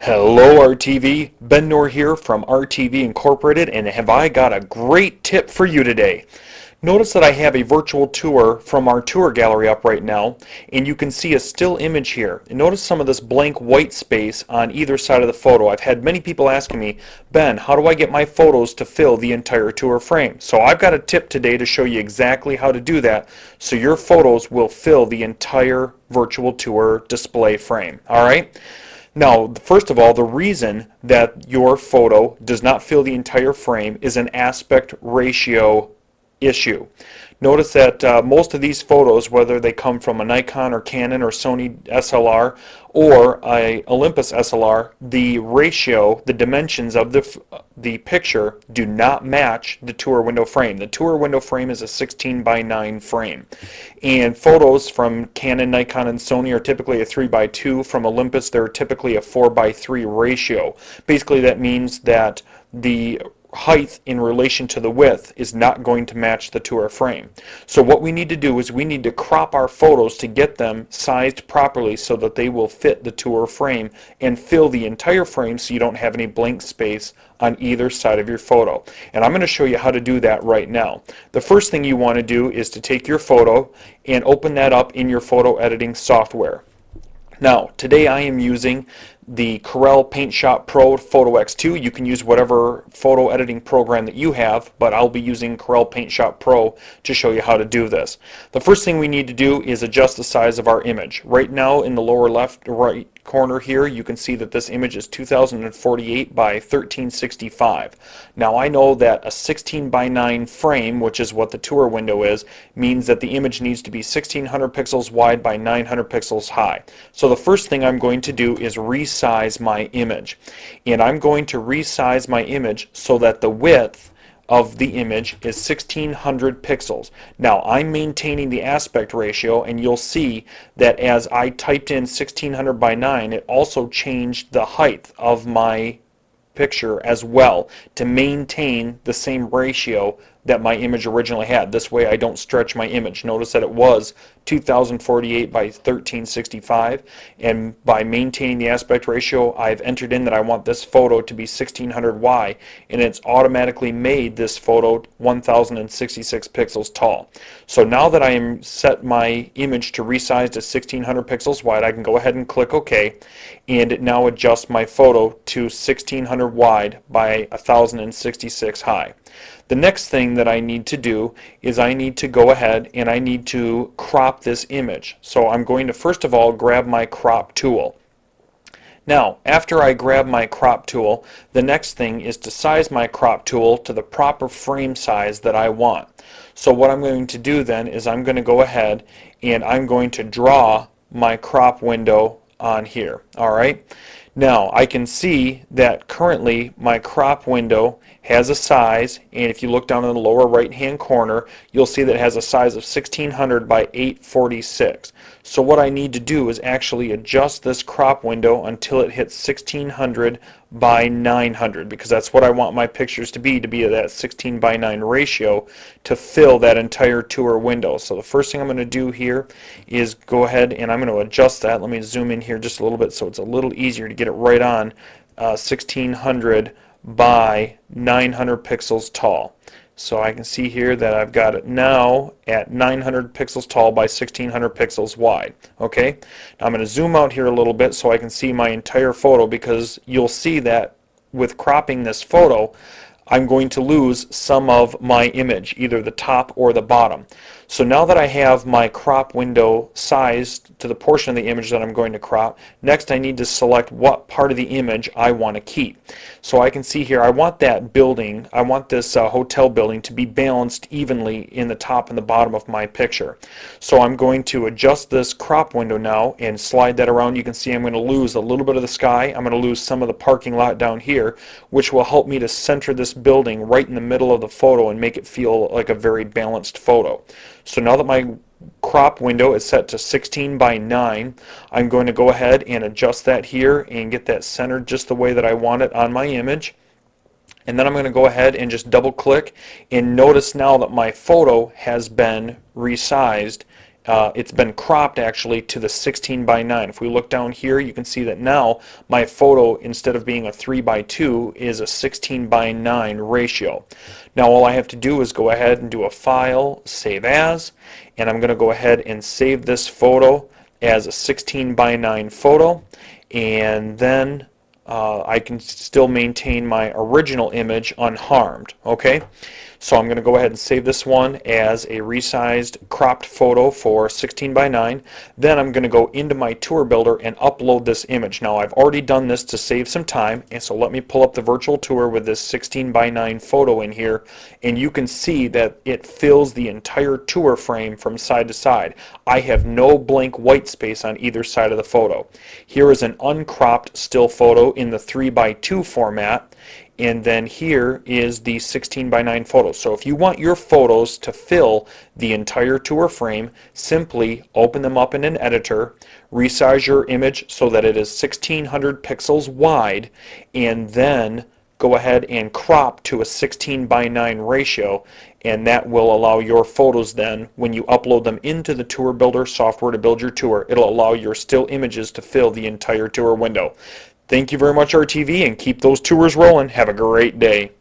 Hello RTV, Ben Noor here from RTV Incorporated, and have I got a great tip for you today. Notice that I have a virtual tour from our tour gallery up right now, and you can see a still image here. And notice some of this blank white space on either side of the photo. I've had many people asking me, Ben, how do I get my photos to fill the entire tour frame? So I've got a tip today to show you exactly how to do that so your photos will fill the entire virtual tour display frame. Alright? Now, first of all, the reason that your photo does not fill the entire frame is an aspect ratio issue. Notice that most of these photos, whether they come from a Nikon or Canon or Sony SLR or a Olympus SLR, the ratio, the dimensions of the picture do not match the tour window frame. The tour window frame is a 16:9 frame. And photos from Canon, Nikon, and Sony are typically a 3:2. From Olympus, they're typically a 4:3 ratio. Basically, that means that the height in relation to the width is not going to match the tour frame. So what we need to do is we need to crop our photos to get them sized properly so that they will fit the tour frame and fill the entire frame so you don't have any blank space on either side of your photo. And I'm going to show you how to do that right now. The first thing you want to do is to take your photo and open that up in your photo editing software. Now, today I am using the Corel Paint Shop Pro Photo X2. You can use whatever photo editing program that you have, but I'll be using Corel Paint Shop Pro to show you how to do this. The first thing we need to do is adjust the size of our image. Right now in the lower left right corner here, you can see that this image is 2048 by 1365. Now I know that a 16:9 frame, which is what the tour window is, means that the image needs to be 1600 pixels wide by 900 pixels high. So the first thing I'm going to do is resize my image. And I'm going to resize my image so that the width of the image is 1600 pixels. Now I'm maintaining the aspect ratio, and you'll see that as I typed in 1600:9, it also changed the height of my picture as well to maintain the same ratio that my image originally had. This way I don't stretch my image. Notice that it was 2048 by 1365, and by maintaining the aspect ratio, I've entered in that I want this photo to be 1600Y, and it's automatically made this photo 1066 pixels tall. So now that I am set my image to resize to 1600 pixels wide, I can go ahead and click OK, and it now adjusts my photo to 1600 wide by 1066 high. The next thing that I need to do is I need to go ahead and I need to crop this image. So I'm going to first of all grab my crop tool. Now, after I grab my crop tool, the next thing is to size my crop tool to the proper frame size that I want. So what I'm going to do then is I'm going to go ahead and I'm going to draw my crop window on here. Alright? Now, I can see that currently my crop window has a size, and if you look down in the lower right hand corner, you'll see that it has a size of 1600 by 846. So what I need to do is actually adjust this crop window until it hits 1600 by 900, because that's what I want my pictures to be at that 16:9 ratio to fill that entire tour window. So the first thing I'm going to do here is go ahead and I'm going to adjust that. Let me zoom in here just a little bit so it's a little easier to get it right on 1600 by 900 pixels tall. So I can see here that I've got it now at 900 pixels tall by 1600 pixels wide. Okay, now I'm going to zoom out here a little bit so I can see my entire photo, because you'll see that with cropping this photo I'm going to lose some of my image, either the top or the bottom. So now that I have my crop window sized to the portion of the image that I'm going to crop, next I need to select what part of the image I want to keep. So I can see here I want that building, I want this hotel building to be balanced evenly in the top and the bottom of my picture. So I'm going to adjust this crop window now and slide that around. You can see I'm going to lose a little bit of the sky, I'm going to lose some of the parking lot down here, which will help me to center this building right in the middle of the photo and make it feel like a very balanced photo. So now that my crop window is set to 16:9, I'm going to go ahead and adjust that here and get that centered just the way that I want it on my image. And then I'm going to go ahead and just double click, and notice now that my photo has been resized it's been cropped actually to the 16 by 9. If we look down here, you can see that now my photo, instead of being a 3 by 2, is a 16 by 9 ratio. Now all I have to do is go ahead and do a File, Save As, and I'm going to go ahead and save this photo as a 16 by 9 photo, and then I can still maintain my original image unharmed. Okay, so I'm going to go ahead and save this one as a resized cropped photo for 16 by 9. Then I'm going to go into my tour builder and upload this image. Now I've already done this to save some time, and so let me pull up the virtual tour with this 16 by 9 photo in here, and you can see that it fills the entire tour frame from side to side. I have no blank white space on either side of the photo. Here is an uncropped still photo in the 3 by 2 format, and then here is the 16 by 9 photo. So if you want your photos to fill the entire tour frame, simply open them up in an editor, resize your image so that it is 1600 pixels wide, and then go ahead and crop to a 16 by 9 ratio, and that will allow your photos then, when you upload them into the Tour Builder software to build your tour, it'll allow your still images to fill the entire tour window. Thank you very much, RTV, and keep those tours rolling. Have a great day.